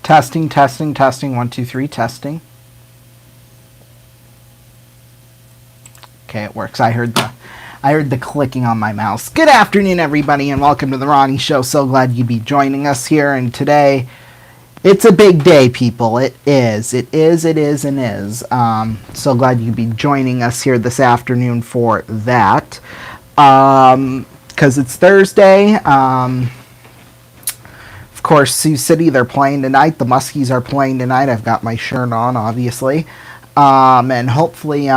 Testing, testing, testing. 1, 2, 3, testing. Okay, it works. I heard the clicking on my mouse. Good afternoon, everybody, and welcome to the Ronnie Show. So glad you'd be joining us here. And today, it's a big day, people. It is. So glad you'd be joining us here this afternoon for that. Because it's Thursday. Of course, Sioux City, they're playing tonight. The Muskies are playing tonight. I've got my shirt on, obviously. And hopefully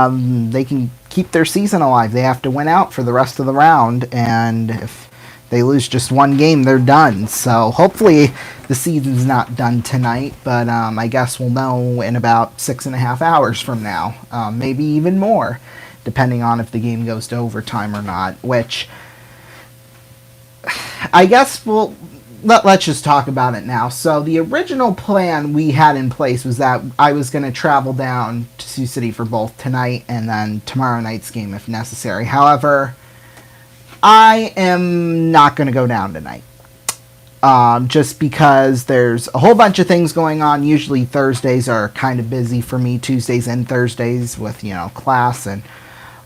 they can keep their season alive. They have to win out for the rest of the round. And if they lose just one game, they're done. So hopefully the season's not done tonight. But I guess we'll know in about 6.5 hours from now. Maybe even more, depending on if the game goes to overtime or not. Which, I guess let's just talk about it now. So the original plan we had in place was that I was going to travel down to Sioux City for both tonight and then tomorrow night's game if necessary. However, I am not going to go down tonight. Just because there's a whole bunch of things going on. Usually Thursdays are kind of busy for me, Tuesdays and Thursdays with, class and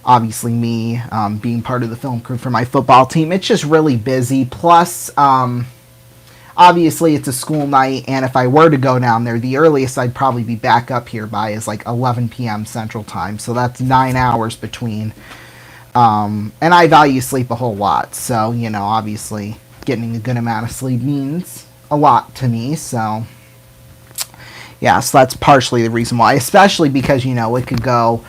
obviously me being part of the film crew for my football team. It's just really busy. Plus, obviously, it's a school night, and if I were to go down there, the earliest I'd probably be back up here by is like 11 p.m. Central Time, so that's 9 hours between. And I value sleep a whole lot, so, obviously getting a good amount of sleep means a lot to me, so yeah, so that's partially the reason why, especially because, it could go,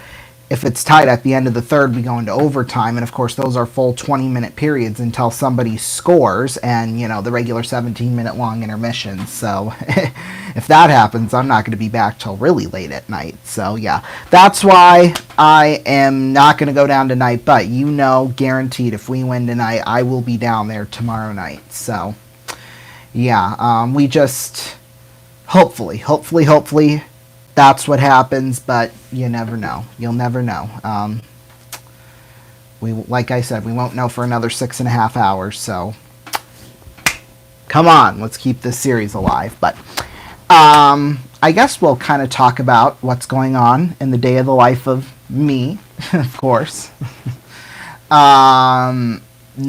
if it's tight at the end of the third, we go into overtime, and of course those are full 20-minute periods until somebody scores, and the regular 17-minute long intermissions. So if that happens, I'm not going to be back till really late at night. So yeah, that's why I am not going to go down tonight, but guaranteed if we win tonight, I will be down there tomorrow night. So yeah, we just hopefully that's what happens, but you never know. You'll never know. Like I said, we won't know for another 6.5 hours, so come on, let's keep this series alive. But I guess we'll kind of talk about what's going on in the day of the life of me, of course. No,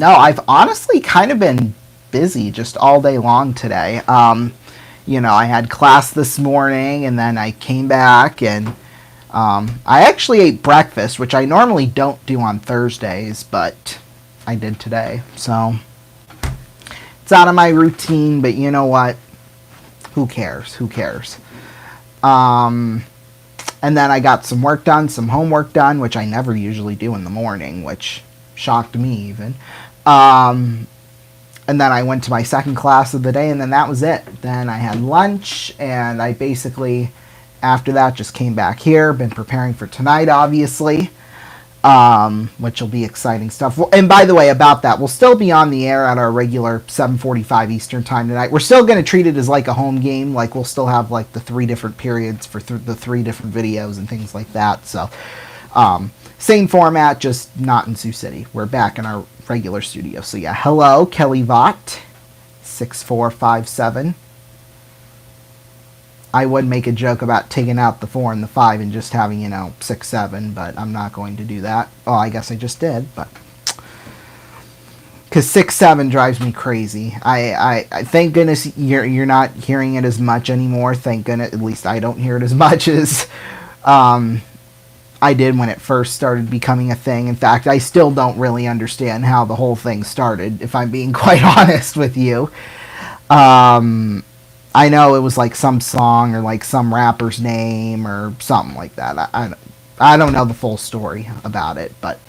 I've honestly kind of been busy just all day long today. I had class this morning, and then I came back, and I actually ate breakfast, which I normally don't do on Thursdays, but I did today. So it's out of my routine, but you know what? Who cares? And then I got some work done, some homework done, which I never usually do in the morning, which shocked me even. And then I went to my second class of the day, and then that was it. Then I had lunch, and I basically, after that, just came back here. Been preparing for tonight, obviously, which will be exciting stuff. And by the way, about that, we'll still be on the air at our regular 7:45 Eastern time tonight. We're still going to treat it as like a home game. Like, we'll still have like the 3 different periods for the 3 different videos and things like that. So, same format, just not in Sioux City. We're back in our regular studio. So yeah, hello, Kelly Vaught, 6457. I would make a joke about taking out the 4 and the 5 and just having, 6-7, but I'm not going to do that. Oh, I guess I just did, but because 6-7 drives me crazy. I thank goodness you're not hearing it as much anymore. Thank goodness, at least I don't hear it as much as I did when it first started becoming a thing. In fact, I still don't really understand how the whole thing started, if I'm being quite honest with you. I know it was like some song or like some rapper's name or something like that. I don't know the full story about it, but...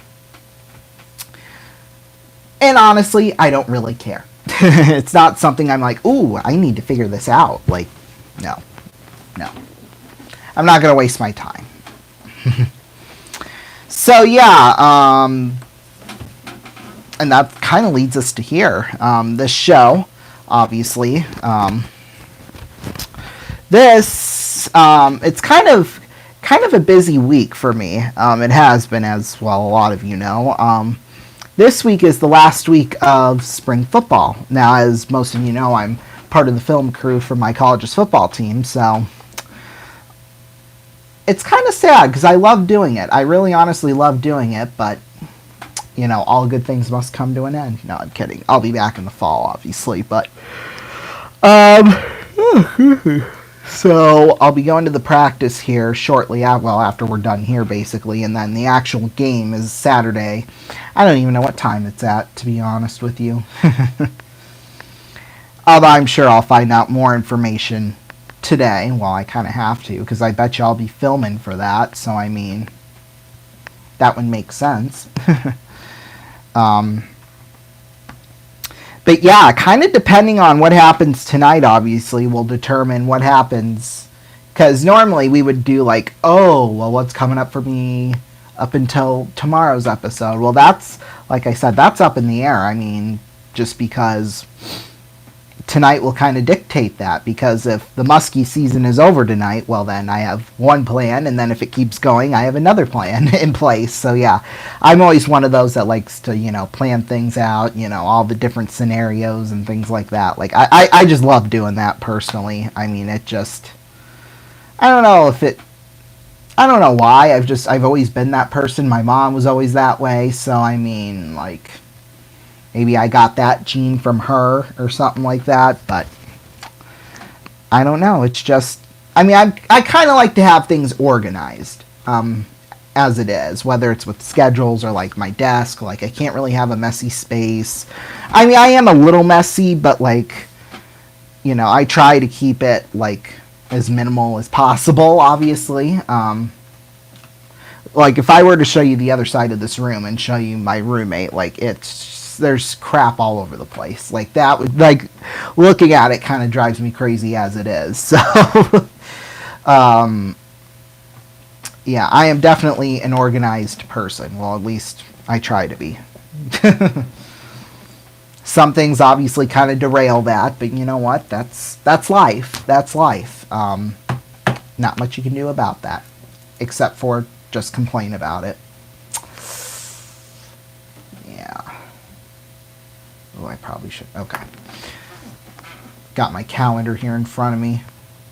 And honestly, I don't really care. It's not something I'm like, ooh, I need to figure this out. Like, no. I'm not going to waste my time. So yeah, and that kind of leads us to here. This show, obviously, it's kind of a busy week for me. It has been, as well, a lot of you know. This week is the last week of spring football. Now, as most of you know, I'm part of the film crew for my college's football team, so it's kind of sad because I love doing it. I really honestly love doing it, but you know, all good things must come to an end. No, I'm kidding. I'll be back in the fall, obviously, but so I'll be going to the practice here shortly, after we're done here, basically, and then the actual game is Saturday. I don't even know what time it's at, to be honest with you. Although I'm sure I'll find out more information today. Well, I kind of have to, because I bet you I'll be filming for that, so I mean, that would make sense. But yeah, kind of depending on what happens tonight, obviously, will determine what happens. Because normally we would do like, oh, well, what's coming up for me up until tomorrow's episode? Well, that's, like I said, that's up in the air. I mean, just because tonight will kind of dictate that. Because if the muskie season is over tonight, well, then I have one plan. And then if it keeps going, I have another plan in place. So yeah, I'm always one of those that likes to, you know, plan things out, you know, all the different scenarios and things like that. Like, I just love doing that personally. I mean, it just, I don't know why. I've always been that person. My mom was always that way. So, I mean, like, maybe I got that gene from her or something like that, but I don't know. It's just, I mean, I kind of like to have things organized as it is, whether it's with schedules or like my desk. Like, I can't really have a messy space. I mean, I am a little messy, but like, you know, I try to keep it like as minimal as possible, obviously. Like, if I were to show you the other side of this room and show you my roommate, like, there's crap all over the place. Like, that would, like, looking at it kind of drives me crazy as it is. So, yeah, I am definitely an organized person. Well, at least I try to be. Some things obviously kind of derail that, but you know what? That's life. That's life. Not much you can do about that, except for just complain about it. Yeah. Oh, I probably should. Okay. Got my calendar here in front of me.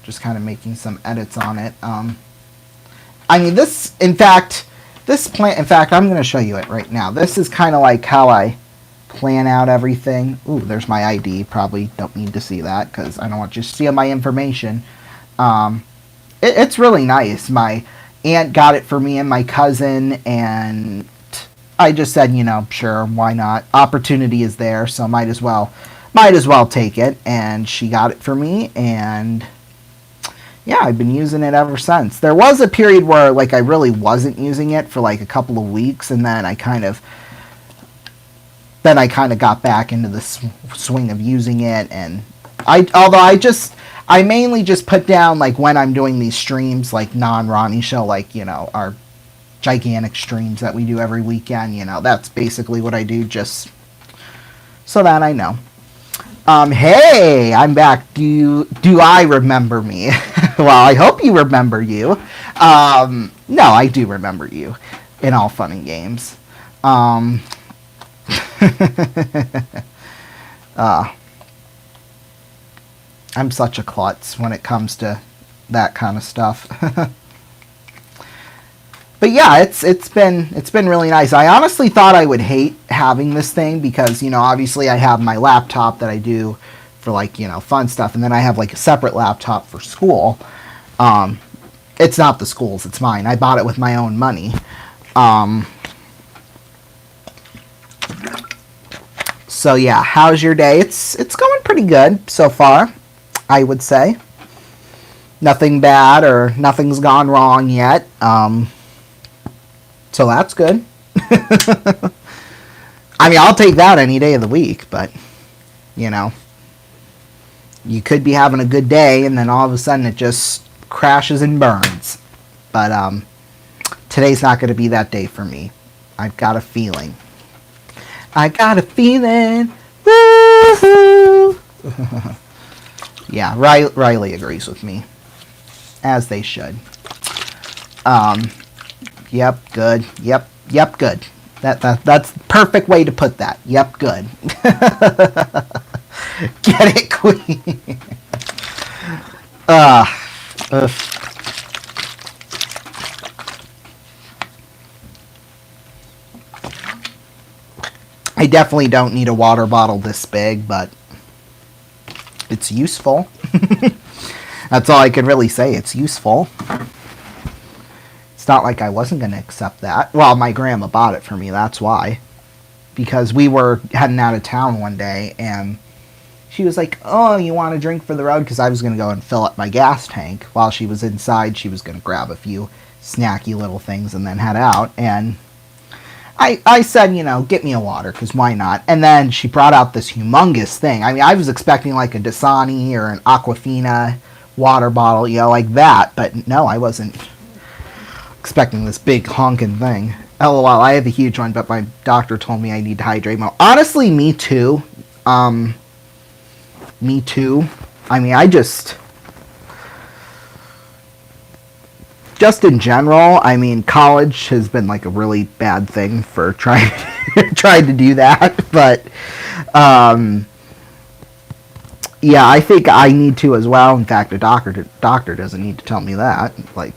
Just kind of making some edits on it. I mean, in fact, I'm going to show you it right now. This is kind of like how I plan out everything. Ooh, there's my ID. Probably don't need to see that because I don't want you to steal my information. It's really nice. My aunt got it for me and my cousin, and I just said, you know, sure, why not? Opportunity is there, so might as well take it. And she got it for me, and yeah, I've been using it ever since. There was a period where like I really wasn't using it for like a couple of weeks, and then I kind of got back into the swing of using it. And I mainly just put down, like, when I'm doing these streams, like, non-Ronnie show, like, you know, our gigantic streams that we do every weekend, you know, that's basically what I do, just so that I know. Hey, I'm back. Do I remember me? Well, I hope you remember you. No, I do remember you, in all fun and games. I'm such a klutz when it comes to that kind of stuff. But yeah, it's been really nice. I honestly thought I would hate having this thing because, you know, obviously I have my laptop that I do for, like, you know, fun stuff, and then I have like a separate laptop for school. It's not the school's, it's mine. I bought it with my own money. So yeah, how's your day? It's going pretty good so far, I would say. Nothing bad or nothing's gone wrong yet. So that's good. I mean, I'll take that any day of the week, but, you know, you could be having a good day and then all of a sudden it just crashes and burns. But today's not going to be that day for me. I've got a feeling. I got a feeling. Woo-hoo. Yeah, Riley agrees with me, as they should. Yep, good. Yep, good. That's the perfect way to put that. Yep, good. Get it, Queen? Ugh. Ugh. I definitely don't need a water bottle this big, but it's useful. That's all I can really say. It's useful. It's not like I wasn't going to accept that. Well, my grandma bought it for me, that's why. Because we were heading out of town one day, and she was like, oh, you want a drink for the road? Because I was going to go and fill up my gas tank. While she was inside, she was going to grab a few snacky little things and then head out. And I said, get me a water, because why not? And then she brought out this humongous thing. I mean, I was expecting like a Dasani or an Aquafina water bottle, like that. But no, I wasn't expecting this big honking thing. LOL, I have a huge one, but my doctor told me I need to hydrate more. Honestly, me too. Me too. I mean, just in general, I mean, college has been like a really bad thing for trying to do that. But yeah, I think I need to as well. In fact, a doctor doesn't need to tell me that. Like,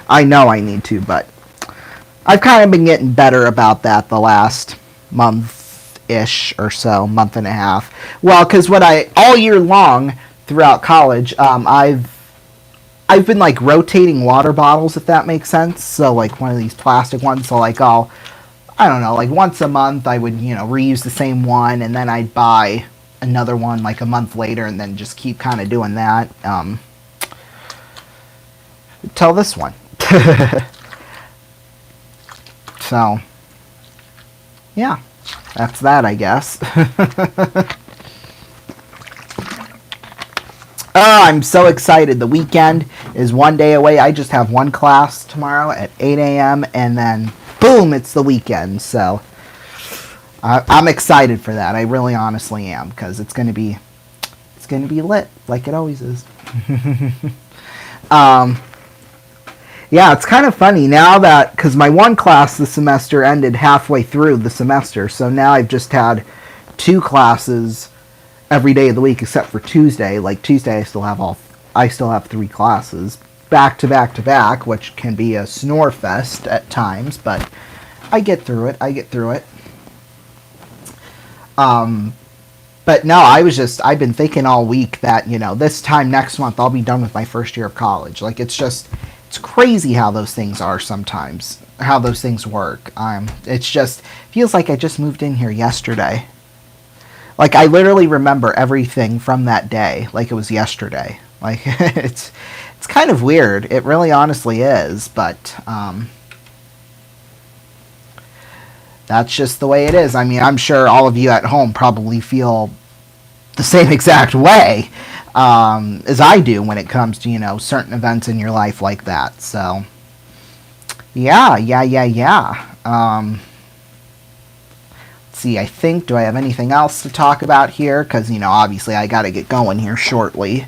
I know I need to, but I've kind of been getting better about that the last month-ish or so, month and a half. Well, because all year long throughout college, I've been like rotating water bottles, if that makes sense. So like one of these plastic ones. So like I don't know, like once a month I would reuse the same one, and then I'd buy another one like a month later, and then just keep kind of doing that. Till this one. So yeah, that's that, I guess. Oh, I'm so excited. The weekend is one day away. I just have one class tomorrow at 8 a.m. and then boom, it's the weekend. So I'm excited for that. I really honestly am, because it's going to be lit like it always is. Yeah, it's kind of funny now that, because my one class this semester ended halfway through the semester, so now I've just had 2 classes every day of the week except for Tuesday. Like Tuesday, I still have 3 classes back to back to back, which can be a snore fest at times, but I get through it. But no, I've been thinking all week that, this time next month I'll be done with my first year of college. Like, it's crazy how those things are sometimes, how those things work. It's just feels like I just moved in here yesterday. Like, I literally remember everything from that day like it was yesterday. Like, it's kind of weird. It really honestly is, but that's just the way it is. I mean, I'm sure all of you at home probably feel the same exact way as I do when it comes to, certain events in your life like that. So, yeah. Let's see, I think, do I have anything else to talk about here? Because, obviously I got to get going here shortly.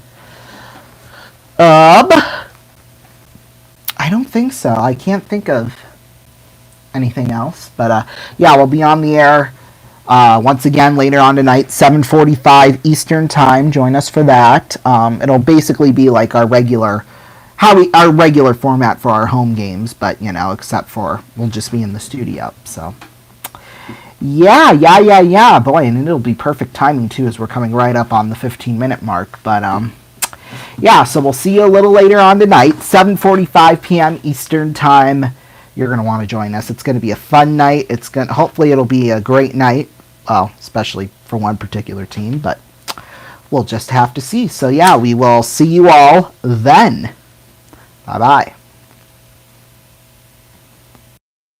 I don't think so. I can't think of anything else. But, yeah, we'll be on the air once again later on tonight, 7:45 Eastern Time. Join us for that. It'll basically be like our regular format for our home games, but, except for we'll just be in the studio. So, yeah. Boy, and it'll be perfect timing, too, as we're coming right up on the 15-minute mark. But, yeah, so we'll see you a little later on tonight, 7:45 p.m. Eastern Time. You're going to want to join us. It's going to be a fun night. Hopefully it'll be a great night, well, especially for one particular team, but we'll just have to see. So, yeah, we will see you all then. Bye-bye.